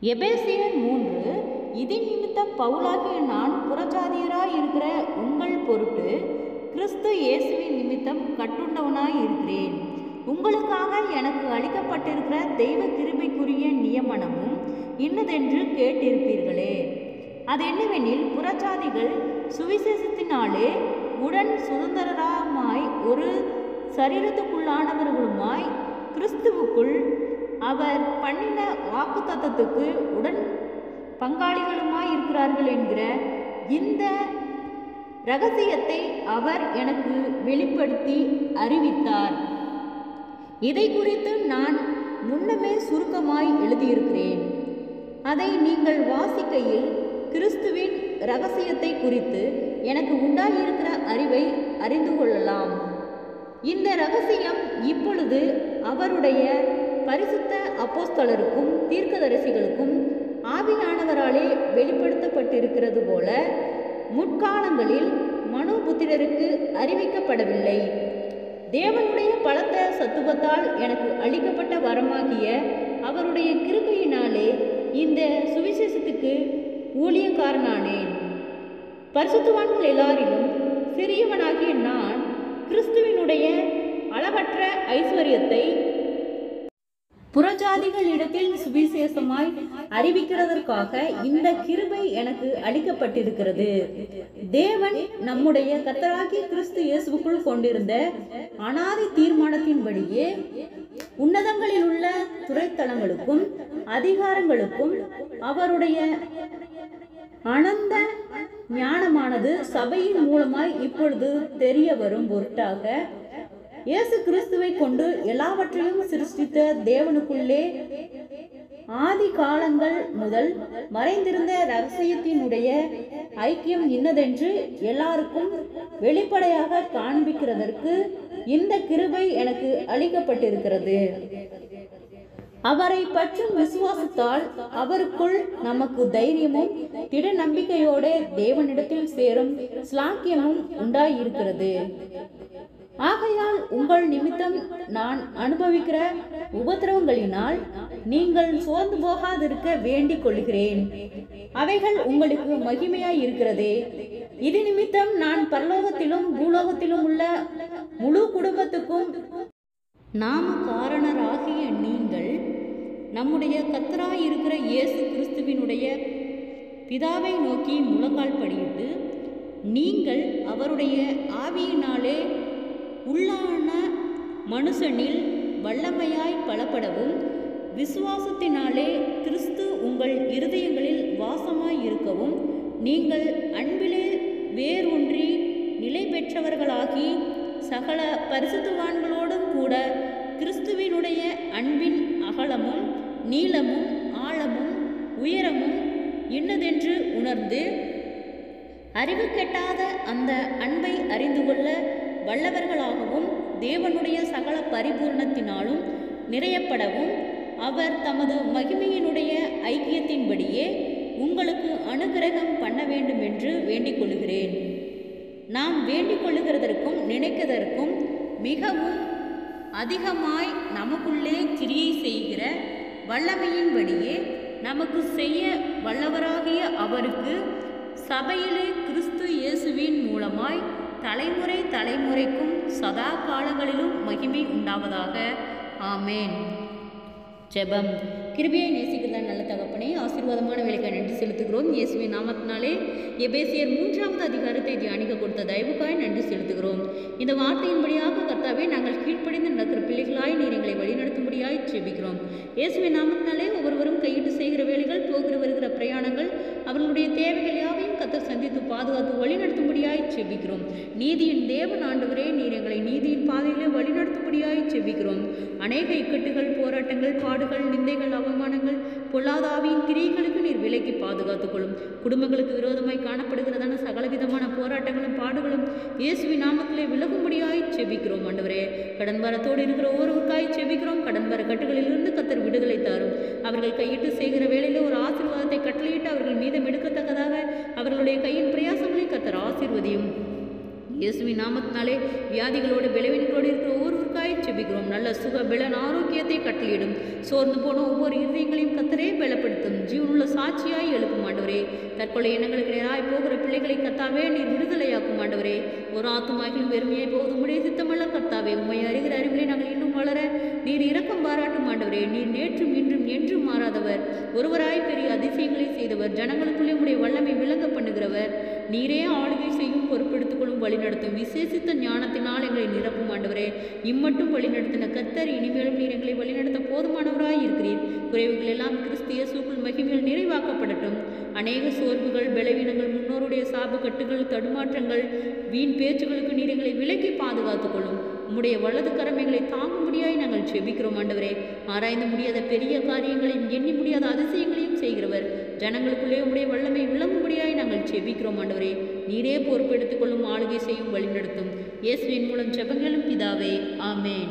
எபேசியர் 3. இதின் நிமித்தம் பவுலாகிய நான் புறஜாதியராய் இருக்கிற உங்கள் பொருட்டு கிறிஸ்து இயேசுவின் நிமித்தம் கட்டுண்டவனாய் இருக்கிறேன். உங்களுக்காக எனக்கு அளிக்கப்பட்டிருக்கிற தெய்வ கிருபைக்குரிய நியமனமும் இன்னதென்று கேட்டிருப்பீர்களே. அது என்னவெனில், புறஜாதிகள் சுவிசேஷத்தினாலே உடன் சுதந்திரமாய் ஒரு சரீரத்துக்குள்ளானவர்களுமாய் கிறிஸ்துவுக்குள் அவர் பண்ணின வாக்குத்தத்தத்துக்கு உடன் பங்காளிகளுமாய் இருக்கிறார்கள் என்கிற இந்த இரகசியத்தை அவர் எனக்கு வெளிப்படுத்தி அறிவித்தார். இதை குறித்து நான் முன்னமே சுருக்கமாய் எழுதியிருக்கிறேன். அதை நீங்கள் வாசிக்கையில் கிறிஸ்துவின் இரகசியத்தை குறித்து எனக்கு உண்டாயிருக்கிற அறிவை அறிந்து கொள்ளலாம். இந்த இரகசியம் இப்பொழுது அவருடைய பரிசுத்த அப்போஸ்தலருக்கும் தீர்க்கதரிசிகளுக்கும் ஆவியானவராலே வெளிப்படுத்தப்பட்டிருக்கிறது போல முற்காலங்களில் மனுபுத்திரருக்கு அறிவிக்கப்படவில்லை. தேவனுடைய பலத்த சத்துவத்தால் எனக்கு அளிக்கப்பட்ட வரமாகிய அவருடைய கிருபையினாலே இந்த சுவிசேஷத்துக்கு ஊழியக்காரனானேன். பரிசுத்தவான்கள் எல்லாரிலும் சிறியவனாகிய நான் கிறிஸ்துவினுடைய அளவற்ற ஐஸ்வர்யத்தை புறஜாதிகளிடத்தில் சுவிசேஷமாய் அறிவிக்கிறதற்காக இந்த கிருபை எனக்கு அளிக்கப்பட்டிருக்கிறது. தேவன் நம்முடைய கர்த்தராகிய கிறிஸ்து இயேசுவுக்குள் கொண்டிருந்த அனாதி தீர்மானத்தின்படியே உன்னதங்களில் உள்ள துறைத்தலங்களுக்கும் அதிகாரங்களுக்கும் அவருடைய அனந்த ஞானமானது சபையின் மூலமாய் இப்பொழுது தெரிய வரும் பொருட்டாக இயேசு கிறிஸ்துவை கொண்டு எல்லாவற்றையும் சிருஷ்டித்த தேவனுக்குள்ளே ஆதி காலங்கள் முதல் மறைந்திருந்த இரகசியத்தினுடைய ஐக்கியம் இன்னதென்று எல்லாருக்கும் வெளிப்படையாக காண்பிக்கிறதற்கு இந்த கிருபை எனக்கு அளிக்கப்பட்டிருக்கிறது. அவரை பற்றும் விசுவாசத்தால் அவருக்குள் நமக்கு தைரியமும் திட நம்பிக்கையோட தேவனிடத்தில் சேரும் ஸ்லாக்கியமும் உண்டாயிருக்கிறது. ஆகையால் உங்கள் நிமித்தம் நான் அனுபவிக்கிற உபத்திரவங்களினால் நீங்கள் சோர்ந்து போகாதிருக்க வேண்டிக் கொள்கிறேன். அவைகள் உங்களுக்கு மகிமையாய் இருக்கிறதே. இது நிமித்தம் நான் பரலோகத்திலும் பூலோகத்திலும் உள்ள முழு குடும்பத்துக்கும் நாம காரணராகிய நீங்கள் நம்முடைய கர்த்தராய் இருக்கிற இயேசு கிறிஸ்துவினுடைய பிதாவை நோக்கி முழங்கால் படியிட்டு, நீங்கள் அவருடைய ஆவியினாலே உள்ளான மனுஷனில் வல்லமையாய் பலப்படவும் விசுவாசத்தினாலே கிறிஸ்து உங்கள் இருதயங்களில் வாசமாய் இருக்கவும் நீங்கள் அன்பிலே வேரூன்றி நிலை பெற்றவர்களாகி சகல பரிசுத்தவான்களோடும் கூட கிறிஸ்துவினுடைய அன்பின் அகலமும் நீளமும் ஆழமும் உயரமும் இன்னதென்று உணர்ந்து அறிவு கெட்டாத அந்த அன்பை அறிந்து கொள்ள வல்லவர்களாகவும் தேவனுடைய சகல பரிபூர்ணத்தினாலும் நிறையப்படவும் அவர் தமது மகிமையினுடைய ஐக்கியத்தின்படியே உங்களுக்கு அனுக்கிரகம் பண்ண வேண்டும் என்று வேண்டிக் கொள்கிறேன். நாம் வேண்டிக் கொள்ளுகிறதற்கும் நினைக்கிறதற்கும் மிகவும் அதிகமாய் நமக்குள்ளே கிரியை செய்கிற வல்லமையின்படியே நமக்கு செய்ய வல்லவராகிய அவருக்கு சபையிலே கிறிஸ்து இயேசுவின் மூலமாய் தலைமுறை தலைமுறைக்கும் சதா காலங்களிலும் மகிமை உண்டாவதாக. ஆமேன். ஜெபம். கிருபையை நேசிக்கிறதா நல்ல தகப்பனே, ஆசீர்வாதமான வேலைக்காய் நன்றி செலுத்துகிறோம். இயேசுவின் நாமத்தினாலே எபேசியர் 3வது அதிகாரத்தை தியானிக்க கொடுத்த தயவுக்காய் நன்றி செலுத்துகிறோம். இந்த வார்த்தையின்படியாக கர்த்தாவே நாங்கள் கீழ்ப்படிந்து நடக்கிற பிள்ளைகளாய் நீர் எங்களை வழிநடத்தும்படியாய் ஜெபிக்கிறோம். இயேசுவின் நாமத்தினாலே ஒவ்வொருவரும் கையிட்டு செய்கிற வேலைகள், போகிற வருகிற பிரயாணங்கள், அவர்களுடைய தேவைகள் யாவையும் கர்த்தர் சந்தித்து பாதுகாத்து வழிநடத்தும்படியாய் ஜெபிக்கிறோம். நீதியின் தேவன் ஆண்டவரே, நீர் எங்களை நீதியின் பாதையிலே வழிநடத்தும்படியாய் ஜெபிக்கிறோம். அநேக இக்கட்டுகள், போராட்டங்கள், பாடுகள், நிந்தைகள், அவமானங்கள், பொல்லாதாவின் கிரியைகளுக்கு நீர் விலைக்கு பாதுகாத்துக் கொள்ளும். குடும்பங்களுக்கு விரோதமாய் காணப்படுகிறதான சகலவிதமான போராட்டங்களும் பாடுகளும் இயேசுவின் நாமத்திலே விலகும்படியாய் செபிக்கிறோம். ஆண்டவரே, கடன் வரத்தோடு இருக்கிற ஒருவருக்காய் செபிக்கிறோம். கடன் வர கட்டுகளிலிருந்து கர்த்தர் விடுதலை தாரும். அவர்கள் கையிட்டு செய்கிற வேளையில் ஒரு ஆசீர்வாதத்தை கட்டளையிட்டு அவர்கள் மீதம் எடுக்கத்தக்கதாக அவர்களுடைய கையின் பிரயாசங்களை கர்த்தர் ஆசீர்வதியும். இயேசுவின் நாமத்தினாலே வியாதிகளோடு பலவீனங்களோடு இருக்கிற ஒவ்வொருவருக்காய் செபிக்கிறோம். நல்ல சுக பலன் ஆரோக்கியத்தை கட்டளையிடும். சோர்ந்து போன ஒவ்வொரு இருதயங்களையும் கர்த்தரே பலப்படுத்தும். உண்மையுள்ள சாட்சியாய் எழுப்பும் ஆண்டவரே. தற்கொலை எண்ணங்களுக்கு நேராய் போகிற பிள்ளைகளை கர்த்தாவே நீர் விடுதலையாக்கும் ஆண்டவரே. ஒரு ஆத்துமாகிலும் வெறுமையை போகுது உம்முடைய சித்தமல்ல கர்த்தாவே. உம்மை அறிகிற அறிவிலே நாங்கள் இன்னும் வளர நீர் இரக்கம் பாராட்டும் ஆண்டவரே. நீர் நேற்றும் இன்றும் என்றும் மாறாதவர், ஒருவராய் பெரிய அதிசயங்களை செய்தவர், ஜனங்களுக்குள்ளே உம்முடைய வல்லமை விளங்க பண்ணுகிறவர். நீரே ஆளுகை செய்யும், பொறுப்பெடுத்துக் கொள்ளும், வழிநடத்தும் விசேஷித்த ஞானத்தினால் எங்களை நிரப்பும் ஆண்டவரே. இம்மட்டும் வழிநடத்தின கர்த்தர் இனிமேலும் நீர் எங்களை வழிநடத்த போதுமானவராய் இருக்கிறீர். குறைவுகள் எல்லாம் கிறிஸ்து இயேசுவுக்குள் மகிமையில் நிறைவாக்கப்படட்டும். அநேக சோர்வுகள், பலவீனங்கள், முன்னோருடைய சாபு கட்டுகள், தடுமாற்றங்கள், வீண் பேச்சுகளுக்கு நீர் எங்களை விலக்கி பாதுகாத்துக் கொள்ளும். உம்முடைய வலது கரமைகளை தாங்கும்படியாய் நாங்கள் செபிக்கிறோம் ஆண்டவரே. ஆராய்ந்து முடியாத பெரிய காரியங்களையும் எண்ணி முடியாத அதிசயங்களையும் செய்கிறவர், ஜனங்களுக்குள்ளே உம்முடைய வல்லமை விளங்கும்படியாய் நாங்கள் செபிக்கிறோம் ஆண்டவரே. நீரே பொறுப்பெடுத்துக் கொள்ளும், ஆளுகை செய்யும், வழிநடத்தும். இயேசுவின் மூலம் ஜெபங்களும் பிதாவே, ஆமேன்.